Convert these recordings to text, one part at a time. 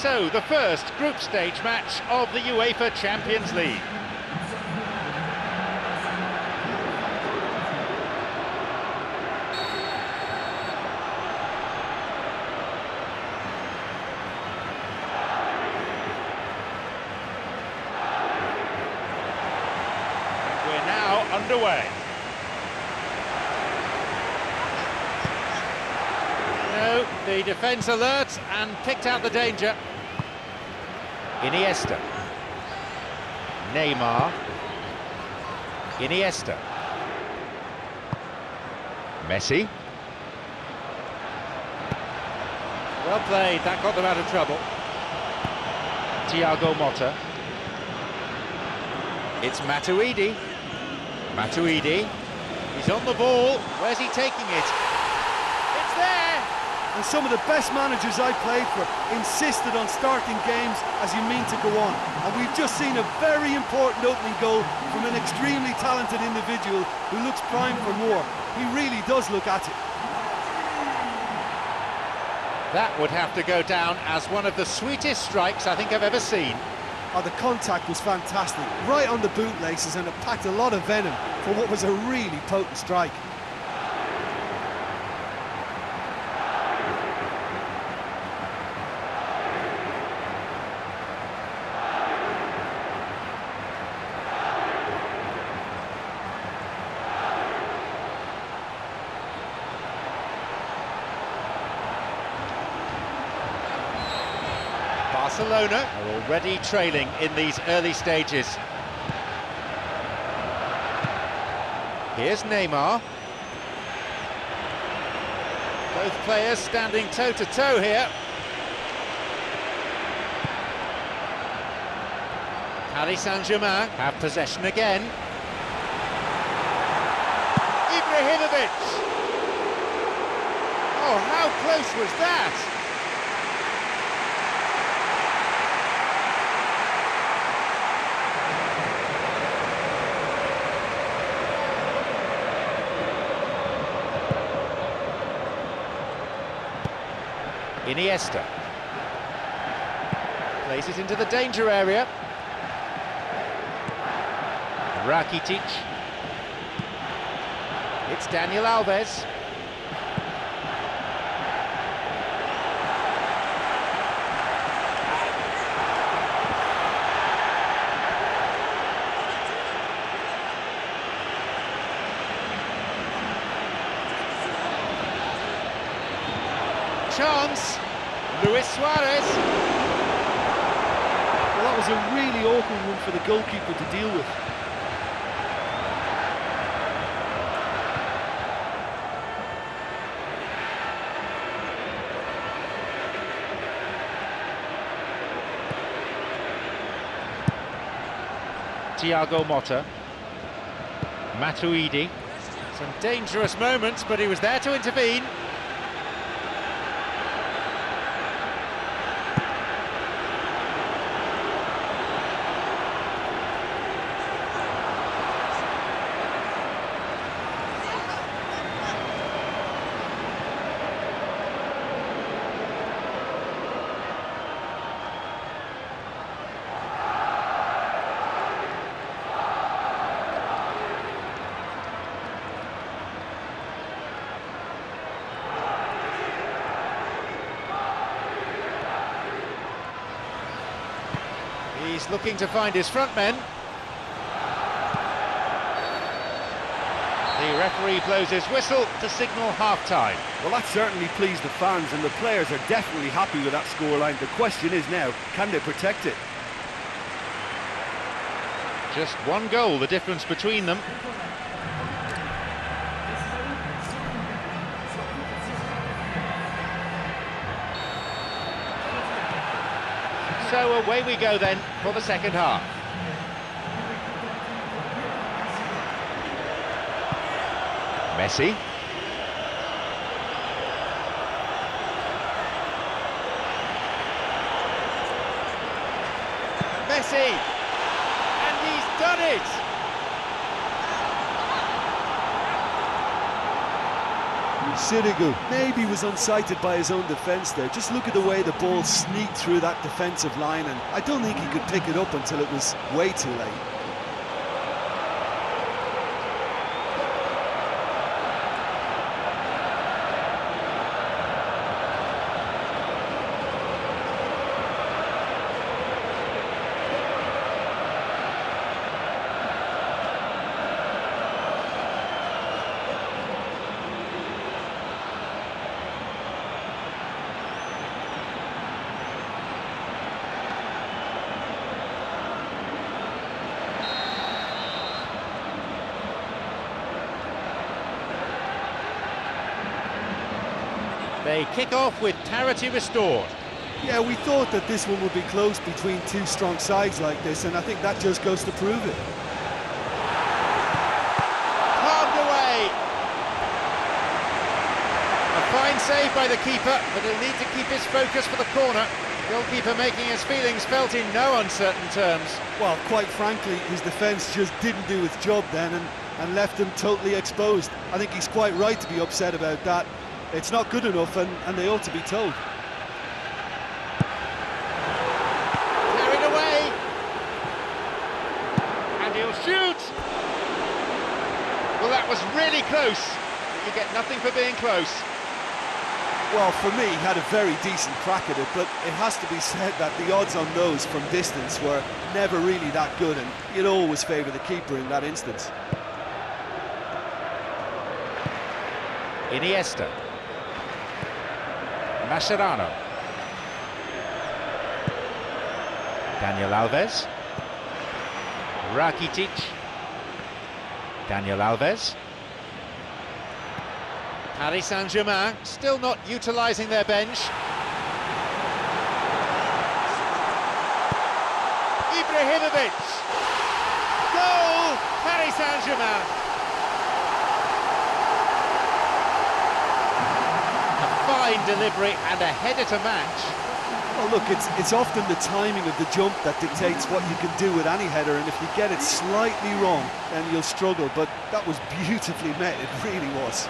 So, the first group stage match of the UEFA Champions League. We're now underway. No, the defence alert and picked out the danger. Iniesta. Neymar. Iniesta. Messi. Well played, that got them out of trouble. Thiago Motta. It's Matuidi. Matuidi. He's on the ball. Where's he taking it? It's there! And some of the best managers I played for insisted on starting games as you mean to go on. And we've just seen a very important opening goal from an extremely talented individual who looks primed for more. He really does look at it. That would have to go down as one of the sweetest strikes I think I've ever seen. Oh, the contact was fantastic, right on the bootlaces, and it packed a lot of venom for what was a really potent strike. Barcelona are already trailing in these early stages. Here's Neymar. Both players standing toe-to-toe here. Paris Saint-Germain have possession again. Ibrahimovic! Oh, how close was that? Iniesta plays it into the danger area. Rakitic. It's Daniel Alves. Chance. Luis Suarez. Well, that was a really awkward one for the goalkeeper to deal with. Thiago Motta. Matuidi. Some dangerous moments, but he was there to intervene. He's looking to find his front men. The referee blows his whistle to signal half-time. Well, that certainly pleased the fans, and the players are definitely happy with that scoreline. The question is now, can they protect it? Just one goal, the difference between them. So away we go then for the second half. Messi. Messi! And he's done it! Sirigu maybe was unsighted by his own defence there. Just look at the way the ball sneaked through that defensive line, and I don't think he could pick it up until it was way too late. They kick off with parity restored. Yeah, we thought that this one would be close between two strong sides like this, and I think that just goes to prove it. Palmed away. A fine save by the keeper, but he'll need to keep his focus for the corner. Goalkeeper making his feelings felt in no uncertain terms. Well, quite frankly, his defence just didn't do its job then and left him totally exposed. I think he's quite right to be upset about that. It's not good enough, and they ought to be told. Carried away. And he'll shoot. Well, that was really close. You get nothing for being close. Well, for me, he had a very decent crack at it, but it has to be said that the odds on those from distance were never really that good, and you'd always favour the keeper in that instance. Iniesta. Mascherano. Daniel Alves. Rakitic. Daniel Alves. Paris Saint-Germain still not utilising their bench. Ibrahimovic. Goal! Paris Saint-Germain. Fine delivery and a header to match. Well, look, it's often the timing of the jump that dictates what you can do with any header, and if you get it slightly wrong, then you'll struggle, but that was beautifully met, it really was.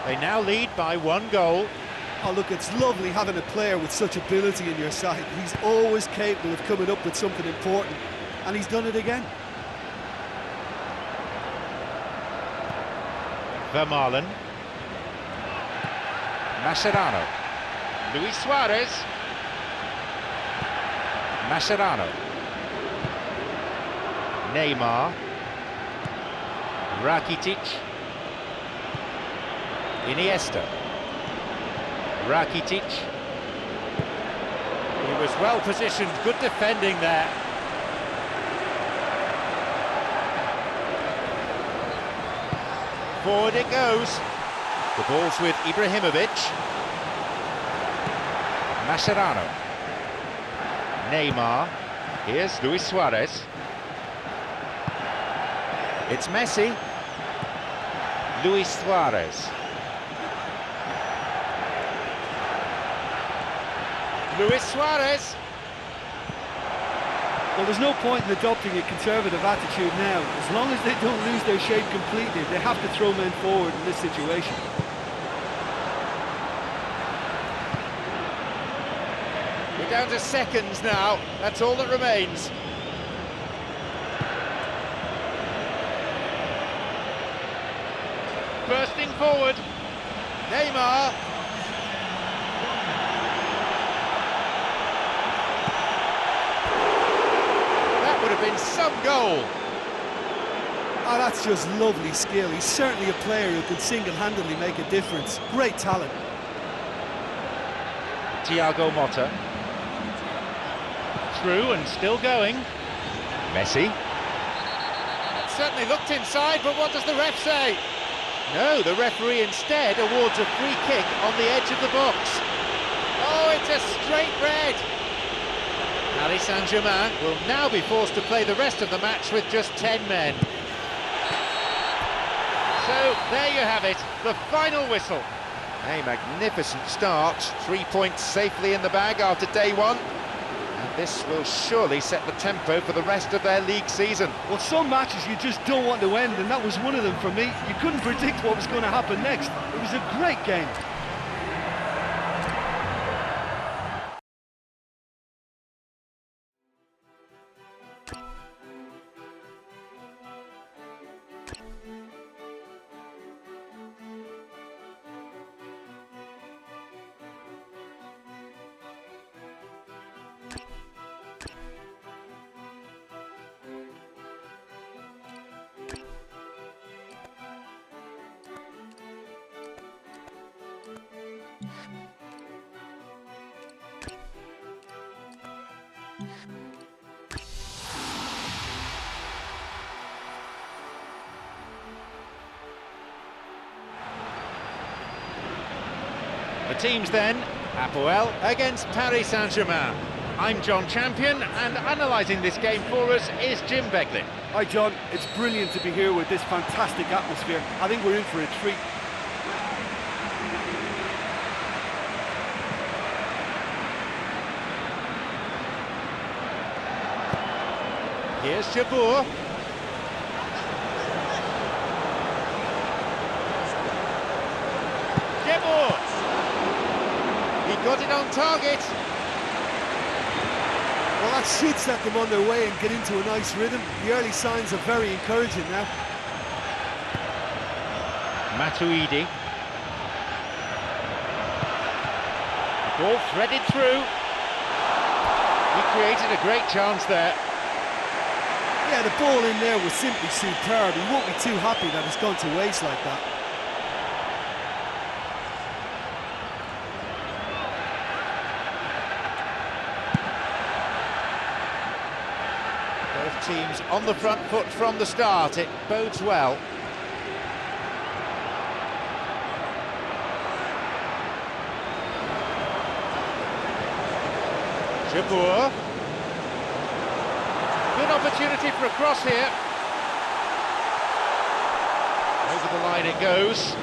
They now lead by 1 goal. Oh, look, it's lovely having a player with such ability in your side. He's always capable of coming up with something important, and he's done it again. Vermaelen. Mascherano. Luis Suarez. Mascherano. Neymar. Rakitic. Iniesta. Rakitic. He was well positioned, good defending there. Forward it goes. The ball's with Ibrahimovic. Mascherano. Neymar. Here's Luis Suarez. It's Messi. Luis Suarez. Luis Suarez. Well, there's no point in adopting a conservative attitude now. As long as they don't lose their shape completely, they have to throw men forward in this situation. We're down to seconds now. That's all that remains. Bursting forward. Neymar. Would have been some goal. Oh, that's just lovely skill. He's certainly a player who can single-handedly make a difference. Great talent. Thiago Motta. Through and still going. Messi. It certainly looked inside, but what does the ref say? No, the referee instead awards a free kick on the edge of the box. Oh, it's a straight red. Paris Saint-Germain will now be forced to play the rest of the match with just 10 men. So, there you have it, the final whistle. A magnificent start, 3 points safely in the bag after day one. And this will surely set the tempo for the rest of their league season. Well, some matches you just don't want to end, and that was one of them for me. You couldn't predict what was going to happen next. It was a great game. The teams then, Hapoel against Paris Saint-Germain. I'm John Champion, and analysing this game for us is Jim Beglin. Hi John, it's brilliant to be here with this fantastic atmosphere. I think we're in for a treat. Here's Jabour. Jabour! He got it on target. Well, that should set them on their way and get into a nice rhythm. The early signs are very encouraging now. Matuidi. The ball threaded through. He created a great chance there. Yeah, the ball in there was simply superb. He won't be too happy that it's gone to waste like that. Both teams on the front foot from the start. It bodes well. Jabour. Good opportunity for a cross here. Over the line it goes.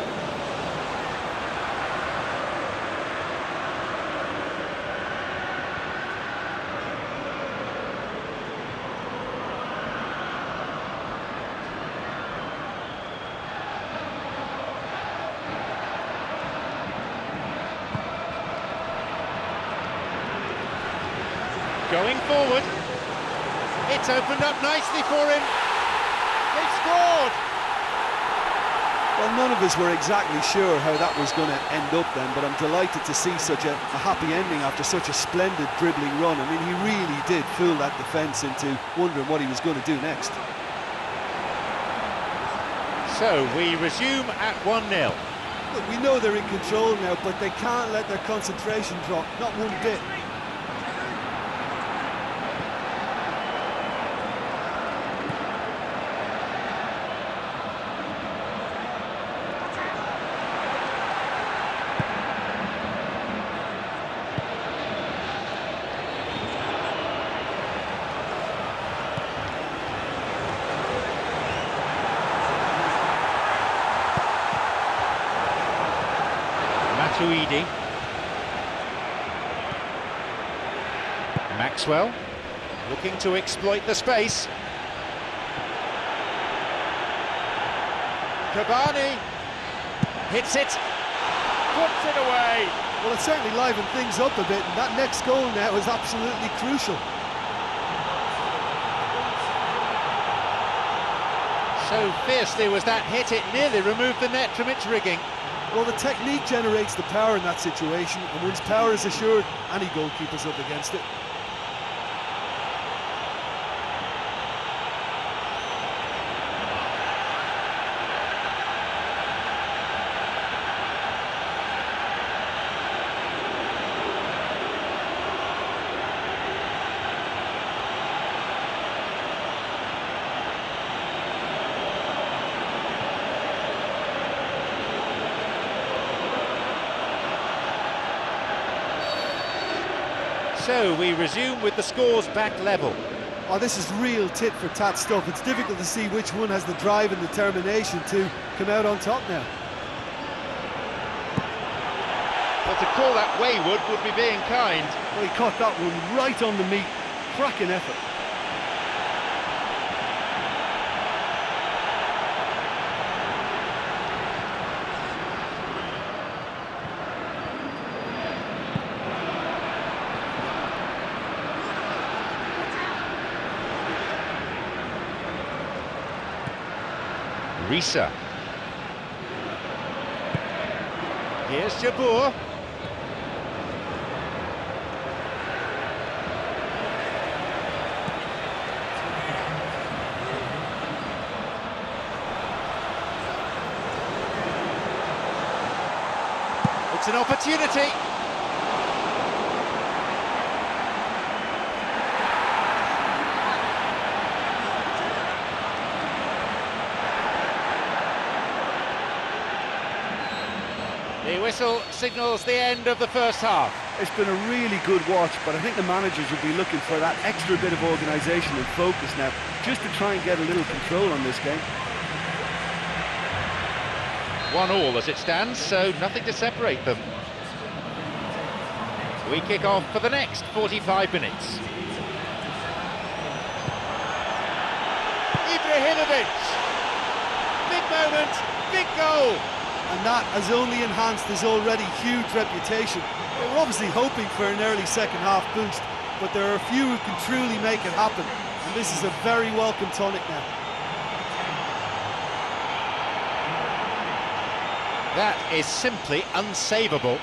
Going forward. It's opened up nicely for him. They've scored! Well, none of us were exactly sure how that was going to end up then, but I'm delighted to see such a happy ending after such a splendid dribbling run. I mean, he really did fool that defence into wondering what he was going to do next. So, we resume at 1-0. Look, we know they're in control now, but they can't let their concentration drop, not one bit. Matuidi. Maxwell looking to exploit the space. Cavani hits it, puts it away. Well, it certainly livened things up a bit, and that next goal now is absolutely crucial. So fiercely was that hit, it nearly removed the net from its rigging. Well, the technique generates the power in that situation, and once power is assured, any goalkeeper's up against it. So we resume with the scores back level. Oh, this is real tit-for-tat stuff. It's difficult to see which one has the drive and determination to come out on top now. Well, to call that wayward would be being kind. Well, he caught that one right on the meat. Cracking effort. Risa. Here's Jabbour. It's an opportunity. The whistle signals the end of the first half. It's been a really good watch, but I think the managers will be looking for that extra bit of organisation and focus now, just to try and get a little control on this game. 1-1 as it stands, so nothing to separate them. We kick off for the next 45 minutes. Ibrahimovic! Big moment, big goal! And that has only enhanced his already huge reputation. They were obviously hoping for an early second half boost, but there are a few who can truly make it happen, and this is a very welcome tonic now. That is simply unsavable.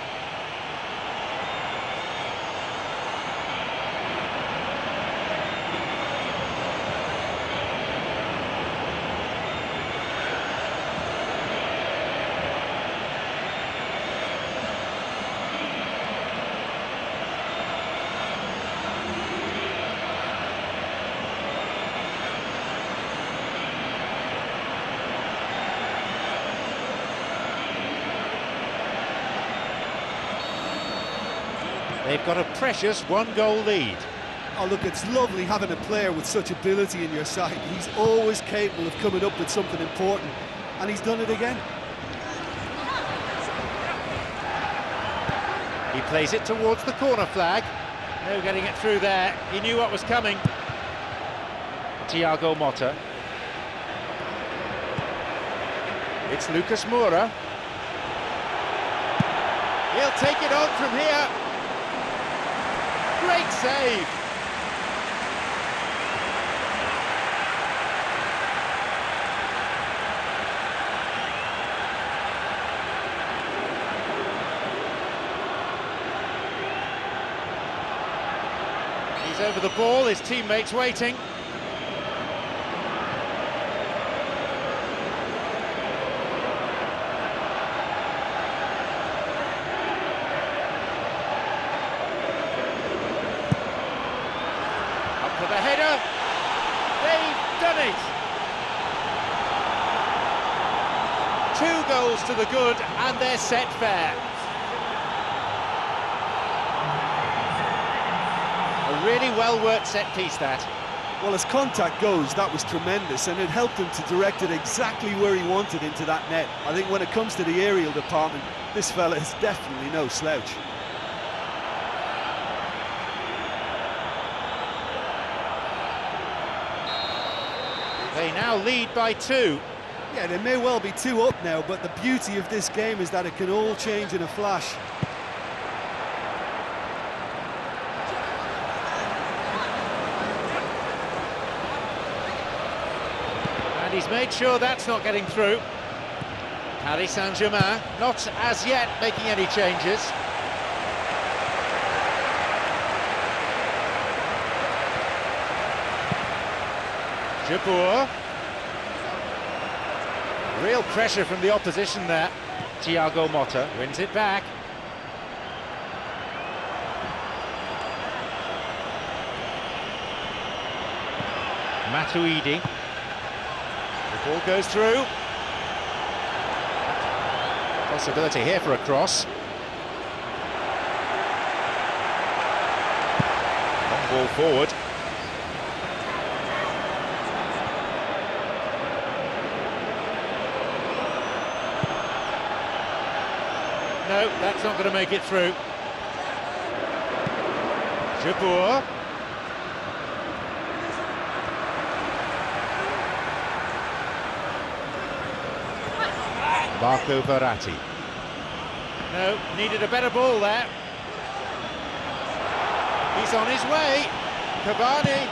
They've got a precious one-goal lead. Oh look, it's lovely having a player with such ability in your side. He's always capable of coming up with something important, and he's done it again. He plays it towards the corner flag. No getting it through there. He knew what was coming. Thiago Motta. It's Lucas Moura. He'll take it on from here. Great save! He's over the ball, his teammates waiting. For the header, they've done it! 2 goals to the good, and they're set fair. A really well-worked set piece, that. Well, as contact goes, that was tremendous, and it helped him to direct it exactly where he wanted into that net. I think when it comes to the aerial department, this fella is definitely no slouch. They now lead by 2. Yeah, they may well be 2 up now, but the beauty of this game is that it can all change in a flash. And he's made sure that's not getting through. Paris Saint-Germain not as yet making any changes. Jabbour. Real pressure from the opposition there. Thiago Motta wins it back. Matuidi. The ball goes through. Possibility here for a cross. ball forward. No, that's not going to make it through. Jabour. Marco Verratti. No, needed a better ball there. He's on his way. Cavani.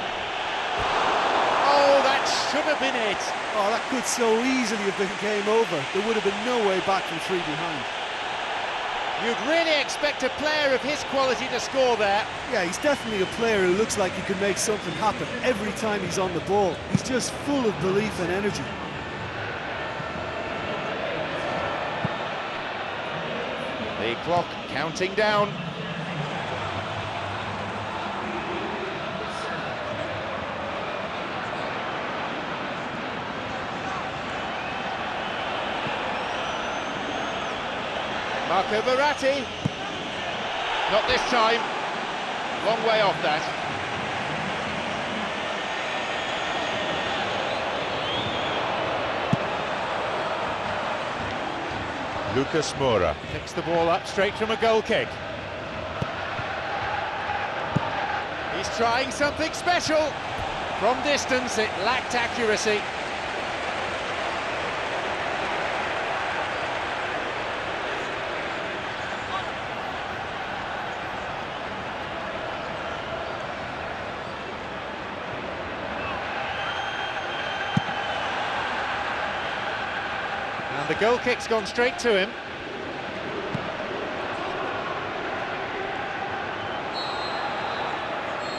Oh, that should have been it. Oh, that could so easily have been game over. There would have been no way back from 3 behind. You'd really expect a player of his quality to score there. Yeah, he's definitely a player who looks like he can make something happen every time he's on the ball. He's just full of belief and energy. The clock counting down. Marco Verratti. Not this time. Long way off that. Lucas Moura picks the ball up straight from a goal kick. He's trying something special. From distance, it lacked accuracy. And the goal kick's gone straight to him.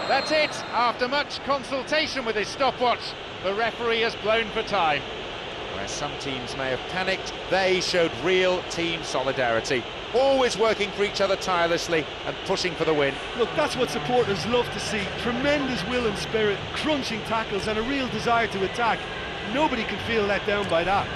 That's it. After much consultation with his stopwatch, the referee has blown for time. Where some teams may have panicked, they showed real team solidarity, always working for each other tirelessly and pushing for the win. Look, that's what supporters love to see. Tremendous will and spirit, crunching tackles and a real desire to attack. Nobody can feel let down by that.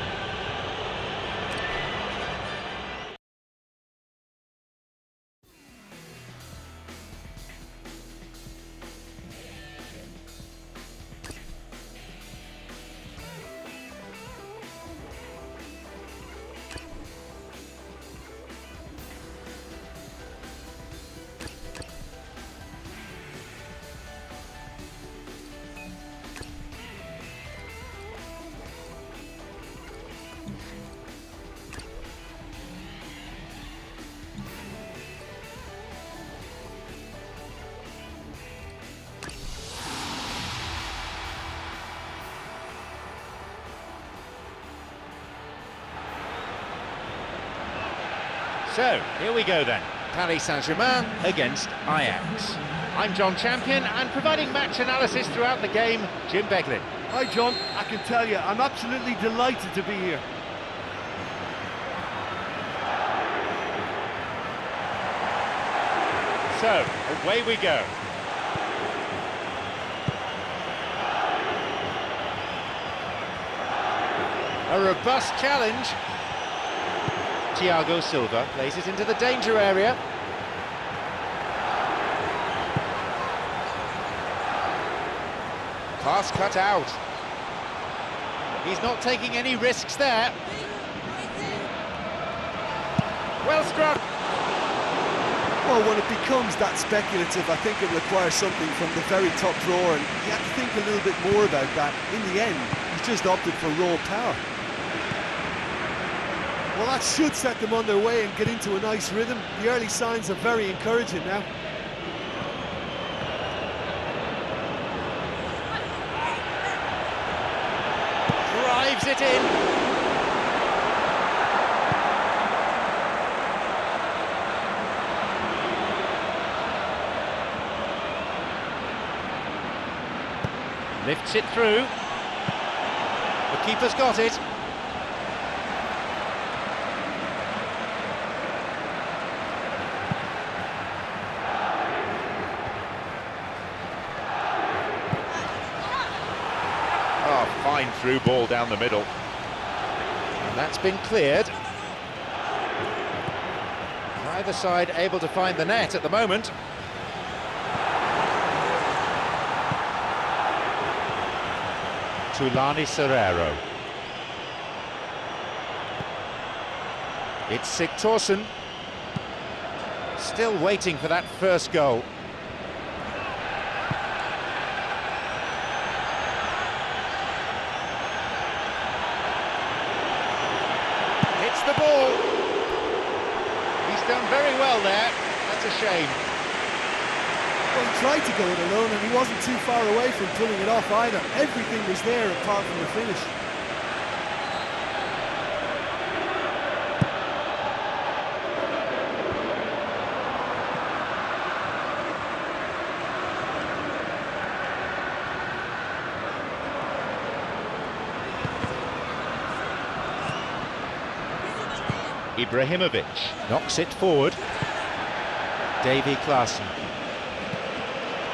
So, here we go then. Paris Saint-Germain against Ajax. I'm John Champion, and providing match analysis throughout the game, Jim Beglin. Hi John, I can tell you, I'm absolutely delighted to be here. So, away we go. A robust challenge. Thiago Silva plays it into the danger area. Pass cut out. He's not taking any risks there. Well struck. Well, when it becomes that speculative, I think it requires something from the very top drawer, and you have to think a little bit more about that. In the end, he's just opted for raw power. Well, that should set them on their way and get into a nice rhythm. The early signs are very encouraging now. Drives it in. Lifts it through. The keeper's got it. Oh, fine through ball down the middle. And that's been cleared. Neither side able to find the net at the moment. Tulani Serrero. It's Sigthorsson. Still waiting for that first goal. Hits the ball. He's done very well there. That's a shame. Well, he tried to go it alone and he wasn't too far away from pulling it off either. Everything was there apart from the finish. Ibrahimovic knocks it forward. Davy Klaassen.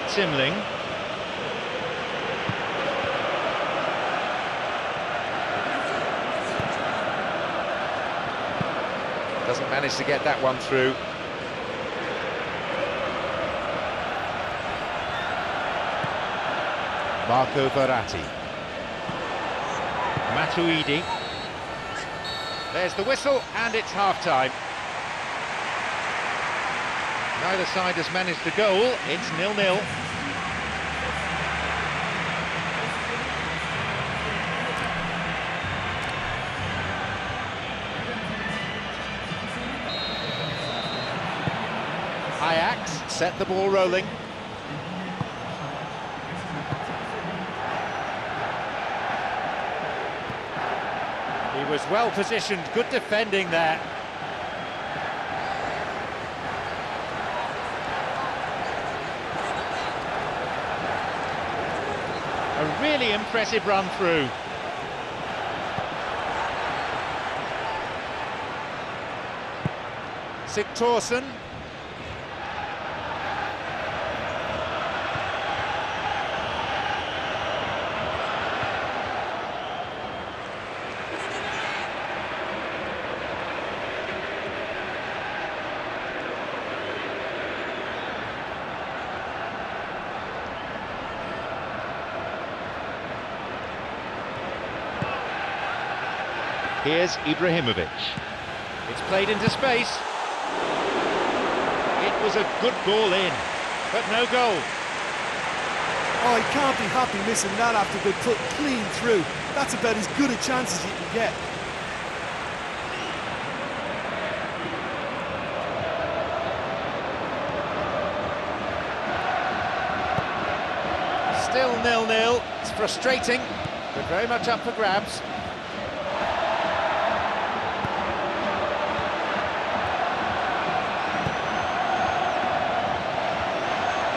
Simling. Doesn't manage to get that one through. Marco Verratti. Matuidi. There's the whistle, and it's half-time. Neither side has managed a goal. It's 0-0. Ajax set the ball rolling. He was well positioned, good defending there. A really impressive run through. Sigthorsson. Here's Ibrahimovic. It's played into space. It was a good ball in, but no goal. Oh, he can't be happy missing that after being put clean through. That's about as good a chance as you can get. Still 0-0. It's frustrating, but very much up for grabs.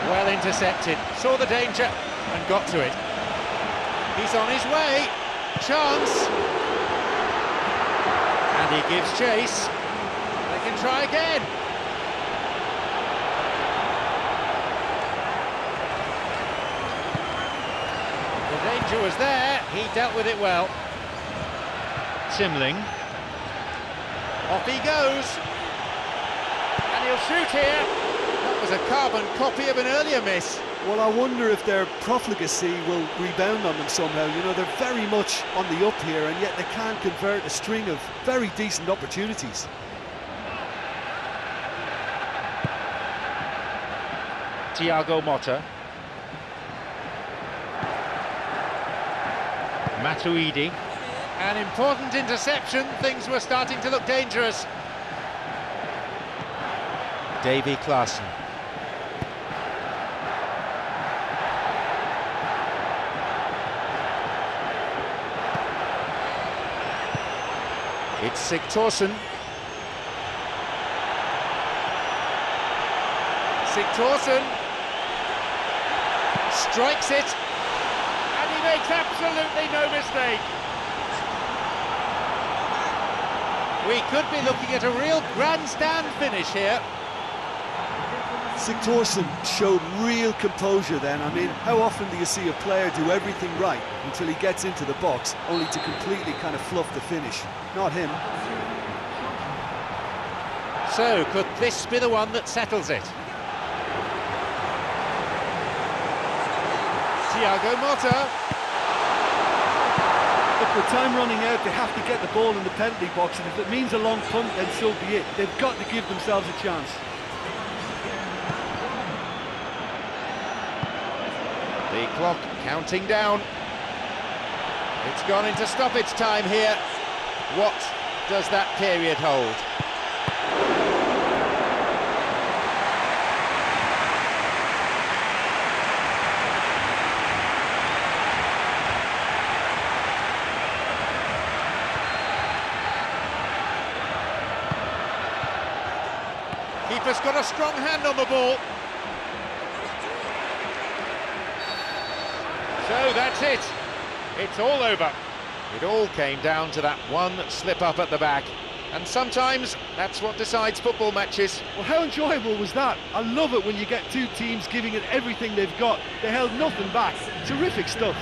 Well intercepted, saw the danger and got to it. He's on his way, chance, and he gives chase. They can try again. The danger was there, he dealt with it well. Simling, off he goes, and he'll shoot here. That was a carbon copy of an earlier miss. Well, I wonder if their profligacy will rebound on them somehow. You know, they're very much on the up here, and yet they can't convert a string of very decent opportunities. Thiago Motta. Matuidi. An important interception, things were starting to look dangerous. Davy Klaassen. It's Sigthorsson. Sigthorsson strikes it, and he makes absolutely no mistake. We could be looking at a real grandstand finish here. Sigthorsson showed real composure then. I mean, how often do you see a player do everything right until he gets into the box, only to completely kind of fluff the finish? Not him. So, could this be the one that settles it? Thiago Motta. With time running out, they have to get the ball in the penalty box, and if it means a long punt, then so be it. They've got to give themselves a chance. The clock counting down. It's gone into stoppage time here. What does that period hold? Keeper's got a strong hand on the ball. So that's it. It's all over. It all came down to that one slip up at the back. And sometimes that's what decides football matches. Well, how enjoyable was that? I love it when you get two teams giving it everything they've got. They held nothing back. Terrific stuff.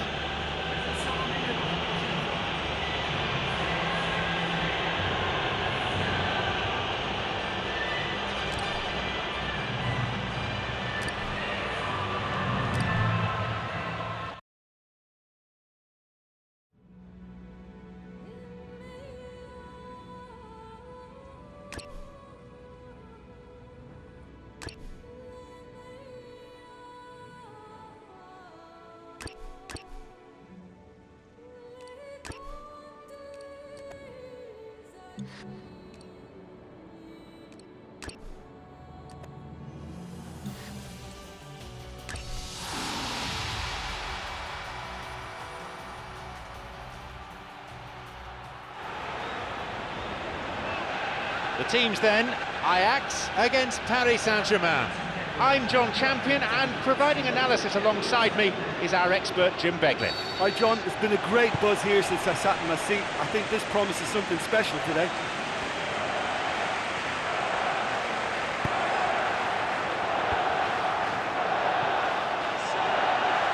The teams then, Ajax against Paris Saint-Germain. I'm John Champion, and providing analysis alongside me is our expert Jim Beglin. Hi John, it's been a great buzz here since I sat in my seat. I think this promises something special today.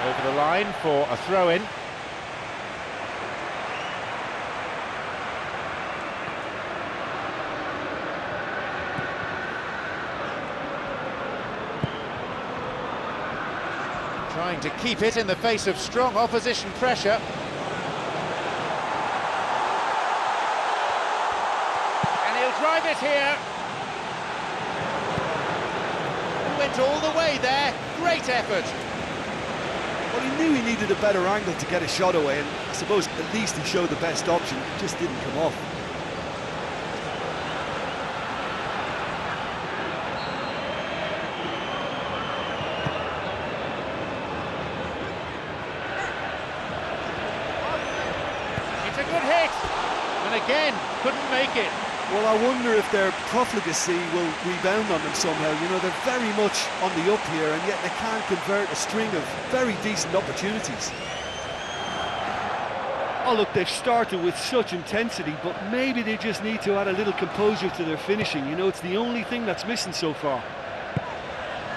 Over the line for a throw-in. Trying to keep it in the face of strong opposition pressure. And he'll drive it here. He went all the way there. Great effort. Well, he knew he needed a better angle to get a shot away, and I suppose at least he showed the best option. It just didn't come off. It's a good hit, and again, couldn't make it. Well, I wonder if their profligacy will rebound on them somehow. You know, they're very much on the up here, and yet they can't convert a string of very decent opportunities. Oh, look, they've started with such intensity, but maybe they just need to add a little composure to their finishing. You know, it's the only thing that's missing so far.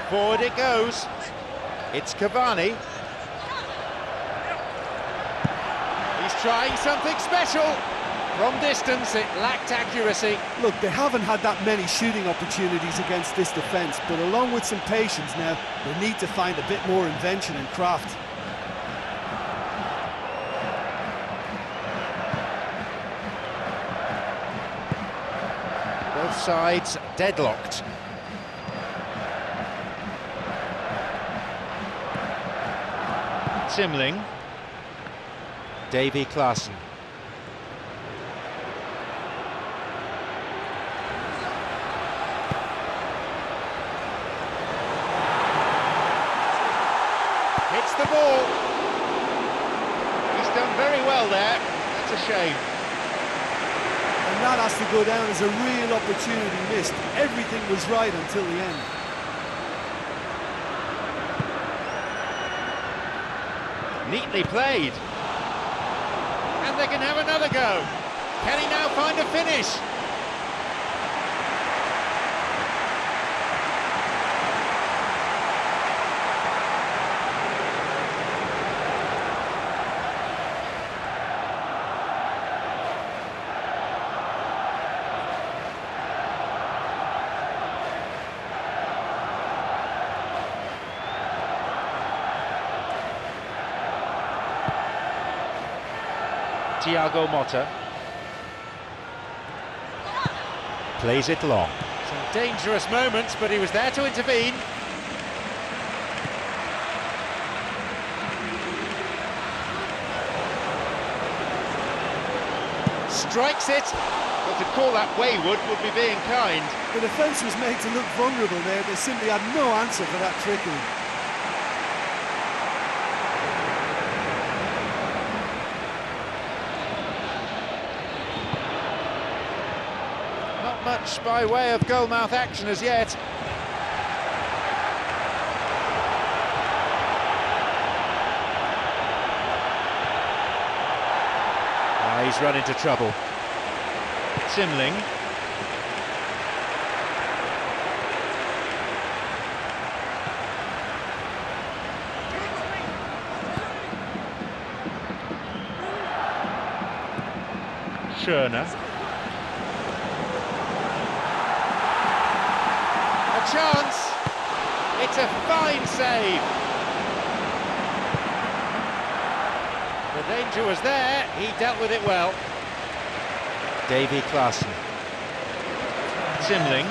Forward it goes. It's Cavani. He's trying something special. From distance, it lacked accuracy. Look, they haven't had that many shooting opportunities against this defence, but along with some patience now, they need to find a bit more invention and craft. Both sides deadlocked. Simling. Davy Klaassen. Hits the ball. He's done very well there. That's a shame. And that has to go down as a real opportunity missed. Everything was right until the end. Neatly played. And they can have another go. Can he now find a finish? Thiago Motta. Plays it long. Some dangerous moments, but he was there to intervene. Strikes it, but to call that wayward would be being kind. The defence was made to look vulnerable there. They simply had no answer for that trickery. Not much by way of goalmouth action as yet. He's run into trouble. Simling. Schöner. A chance. It's a fine save. The danger was there, he dealt with it well. Davy Klaassen. Simling.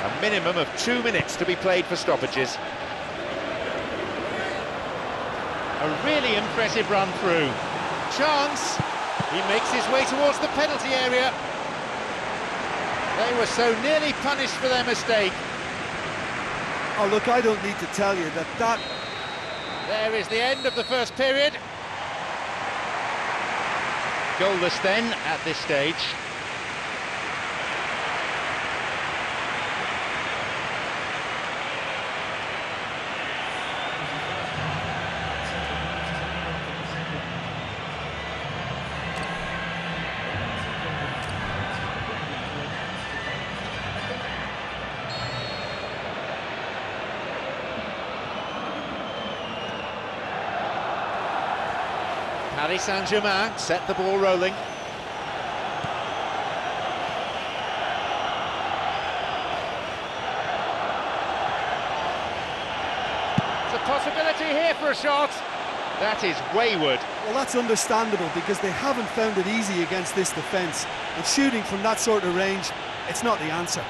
A minimum of 2 minutes to be played for stoppages. A really impressive run through. Chance. He makes his way towards the penalty area. They were so nearly punished for their mistake. Oh, look, I don't need to tell you that... There is the end of the first period. Goalless then at this stage. Paris Saint-Germain set the ball rolling. It's a possibility here for a shot. That is wayward. Well, that's understandable because they haven't found it easy against this defence. And shooting from that sort of range, it's not the answer.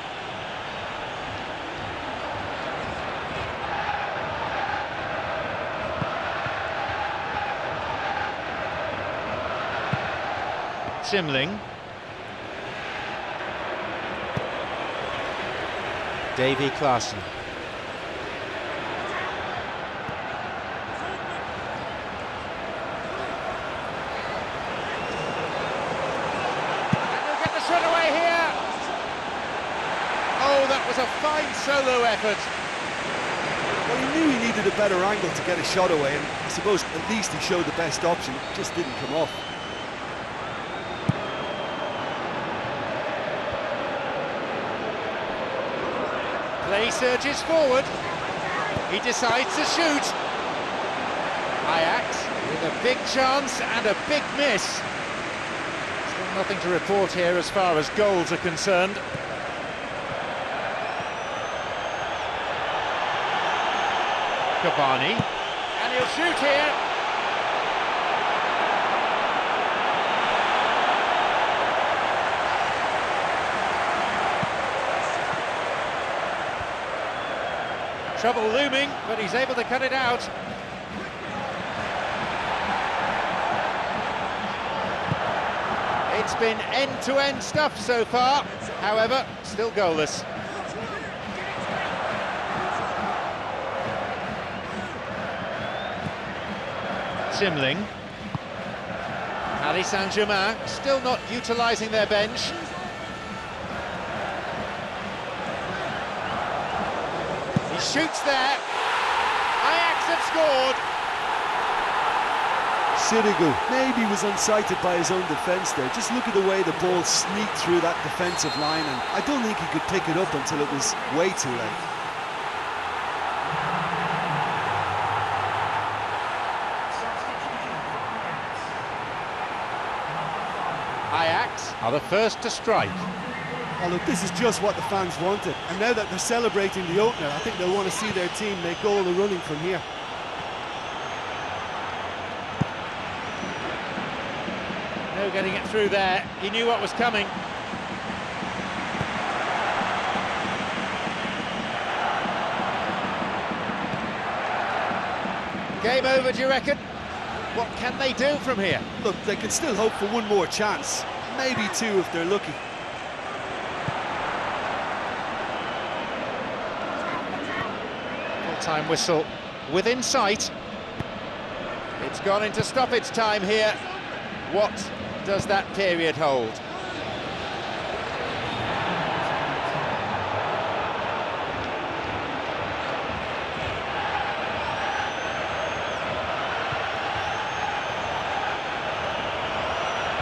Simling. Davy Klaassen. And he'll get the shot away here. Oh, that was a fine solo effort. Well, he knew he needed a better angle to get a shot away, and I suppose at least he showed the best option. It just didn't come off. Play surges forward. He decides to shoot. Ajax with a big chance and a big miss. Still nothing to report here as far as goals are concerned. Cavani. And he'll shoot here. Trouble looming, but he's able to cut it out. It's been end-to-end stuff so far, however, still goalless. Simling. Paris Saint-Germain still not utilising their bench. He shoots there. Ajax have scored. Sirigu maybe was unsighted by his own defence there. Just look at the way the ball sneaked through that defensive line, and I don't think he could pick it up until it was way too late. Ajax are the first to strike. Oh, look, this is just what the fans wanted, and now that they're celebrating the opener, I think they'll want to see their team make all the running from here. getting it through there. He knew what was coming. Game over, do you reckon? What can they do from here? Look, they can still hope for one more chance. Maybe two if they're lucky. Full-time whistle within sight. It's gone into stoppage time here. What does that period hold?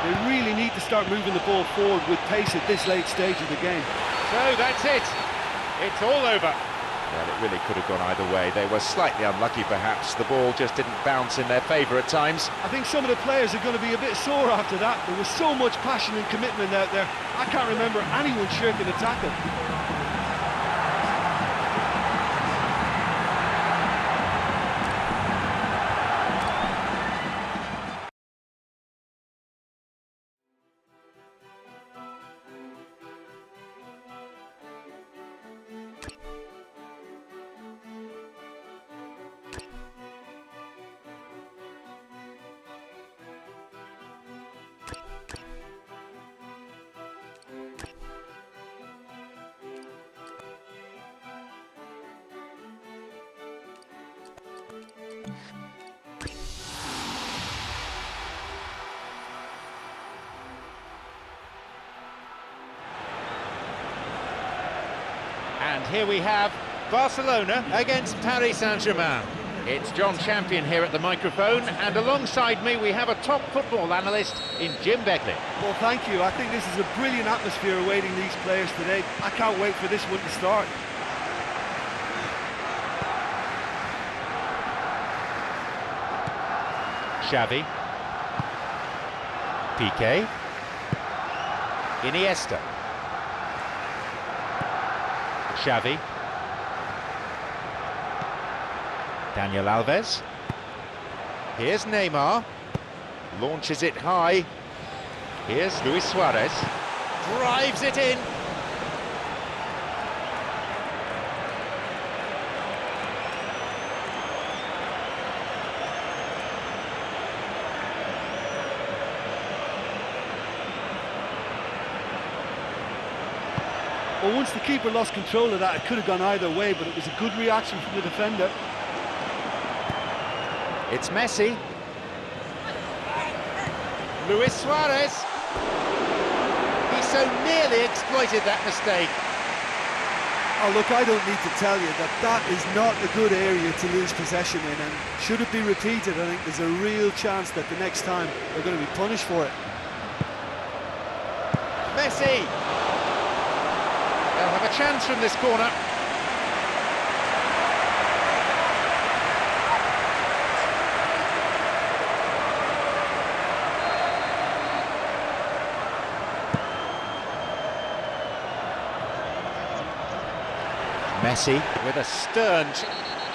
They really need to start moving the ball forward with pace at this late stage of the game. So that's it. It's all over. Well, it really could have gone either way. They were slightly unlucky, perhaps. The ball just didn't bounce in their favour at times. I think some of the players are going to be a bit sore after that. There was so much passion and commitment out there. I can't remember anyone shirking a tackle. And here we have Barcelona against Paris Saint-Germain. It's John Champion here at the microphone, and alongside me we have a top football analyst in Jim Begley. Well, thank you. I think this is a brilliant atmosphere awaiting these players today. I can't wait for this one to start. Xavi. Piqué. Iniesta. Xavi. Daniel Alves. Here's Neymar. Launches it high. Here's Luis Suarez. Drives it in. Well, once the keeper lost control of that, it could have gone either way, but it was a good reaction from the defender. It's Messi. Luis Suarez. He so nearly exploited that mistake. Oh, look, I don't need to tell you that that is not a good area to lose possession in, and should it be repeated, I think there's a real chance that the next time they're going to be punished for it. Messi. They'll have a chance from this corner. Messi with a stern.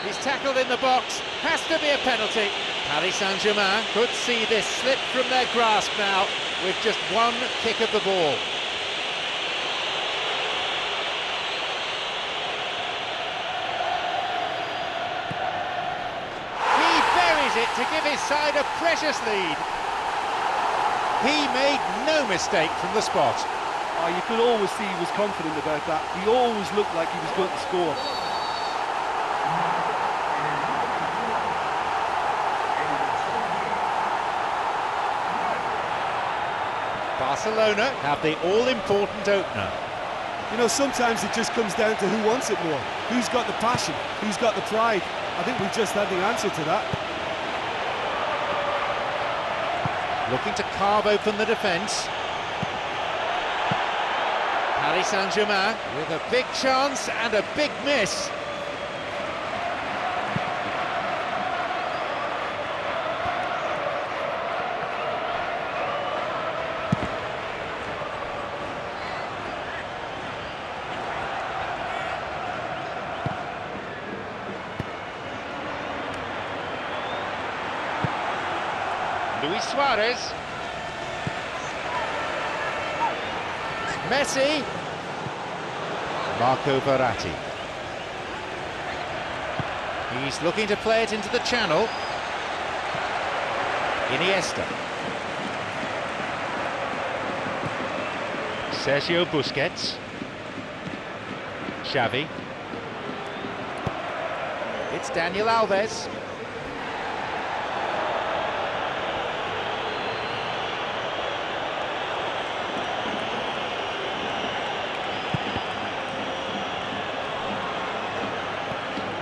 He's tackled in the box. Has to be a penalty. Paris Saint-Germain could see this slip from their grasp now with just one kick of the ball. He buries it to give his side a precious lead. He made no mistake from the spot. Oh, you could always see he was confident about that. He always looked like he was going to score. Barcelona have the all-important opener. You know, sometimes it just comes down to who wants it more. Who's got the passion? Who's got the pride? I think we've just had the answer to that. Looking to carve open the defence. Paris Saint-Germain with a big chance and a big miss. Luis Suarez. Messi. Marco Verratti. He's looking to play it into the channel. Iniesta. Sergio Busquets. Xavi. It's Daniel Alves.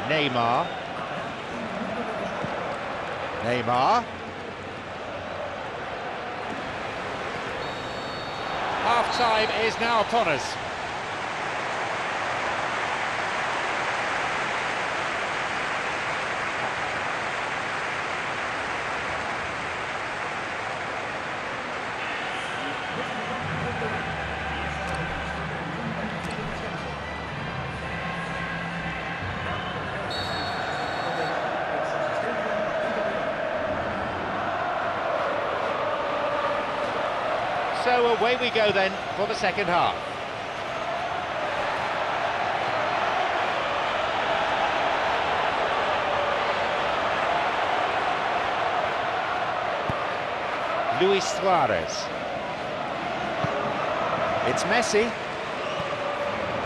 Neymar. Half-time is now upon us. So away we go then for the second half. Luis Suarez. It's Messi.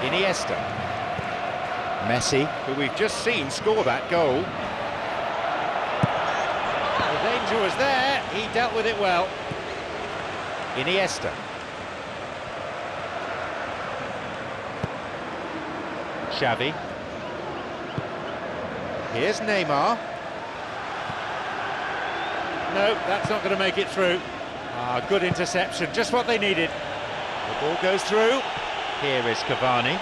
Iniesta. Messi, who we've just seen score that goal. The danger was there, he dealt with it well. Iniesta. Xavi. Here's Neymar. No, that's not going to make it through. Good interception, just what they needed. The ball goes through. Here is Cavani.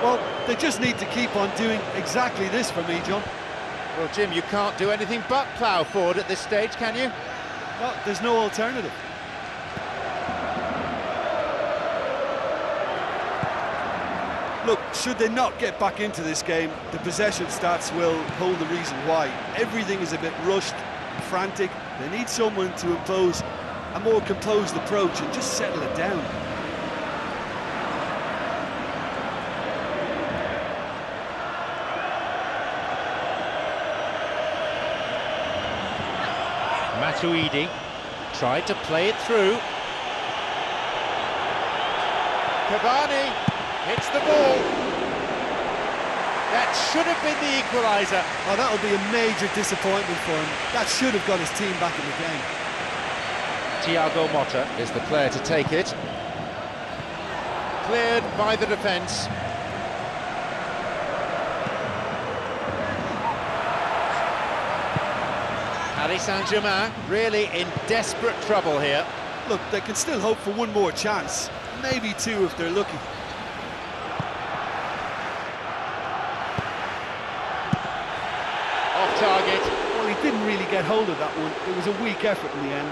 Well, they just need to keep on doing exactly this for me, John. Well, Jim, you can't do anything but plough forward at this stage, can you? Well, there's no alternative. Look, should they not get back into this game, the possession stats will hold the reason why. Everything is a bit rushed, frantic. They need someone to impose a more composed approach and just settle it down. Matuidi tried to play it through. Cavani hits the ball. That should have been the equaliser. Oh, that'll be a major disappointment for him. That should have got his team back in the game. Thiago Motta is the player to take it. Cleared by the defence. Paris Saint-Germain really in desperate trouble here. Look, they can still hope for one more chance. Maybe two if they're lucky. Off target. Well, he didn't really get hold of that one. It was a weak effort in the end.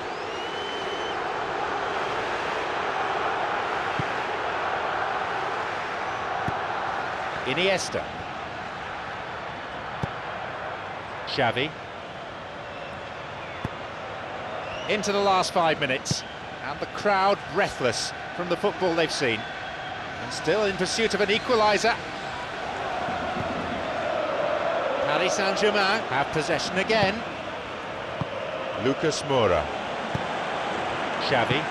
Iniesta. Xavi. Into the last 5 minutes, and the crowd breathless from the football they've seen. And still in pursuit of an equaliser. Paris Saint-Germain have possession again. Lucas Moura. Xavi.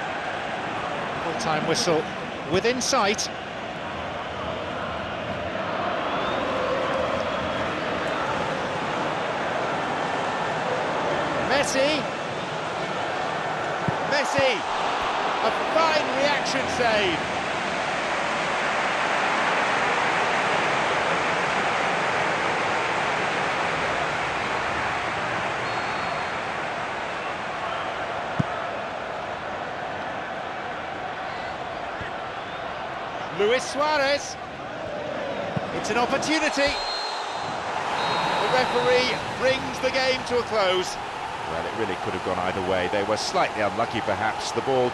Full-time whistle within sight. Messi. Messi, a fine reaction save. Luis Suarez. It's an opportunity. The referee brings the game to a close. Well, it really could have gone either way. They were slightly unlucky, perhaps. The ball